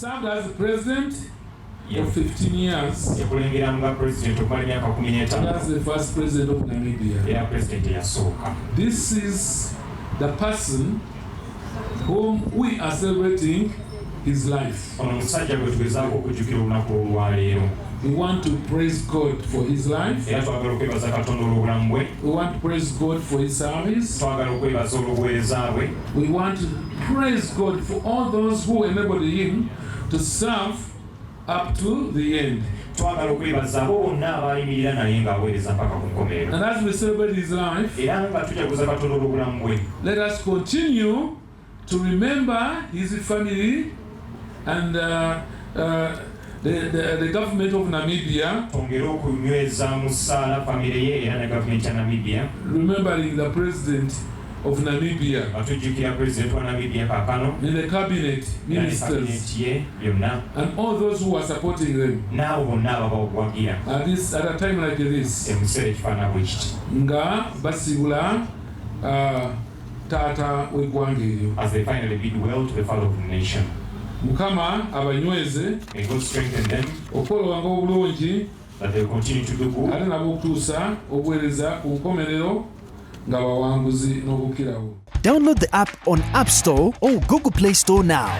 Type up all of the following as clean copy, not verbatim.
served as president for 15 years. That's the first president of Namibia. This is the person whom we are celebrating his life. We want to praise God for his life. We want to praise God for his service. We want to praise God for all those who enabled him to serve up to the end. And as we celebrate his life, let us continue to remember his family and the government of Namibia, remembering the president of Namibia in the cabinet, ministers, and all those who are supporting them at a time like this. Nga basibula tata wegwanga eryo. As they finally bid well to the father of the nation. Mukama abanyweze okolowanga obulungi ate nabo okutuusa obuweereza ku nkomerero nga bawanguzi n'obukirawo. Download the app on App Store or Google Play Store now.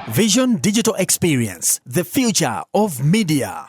Vision Digital Experience, the future of media.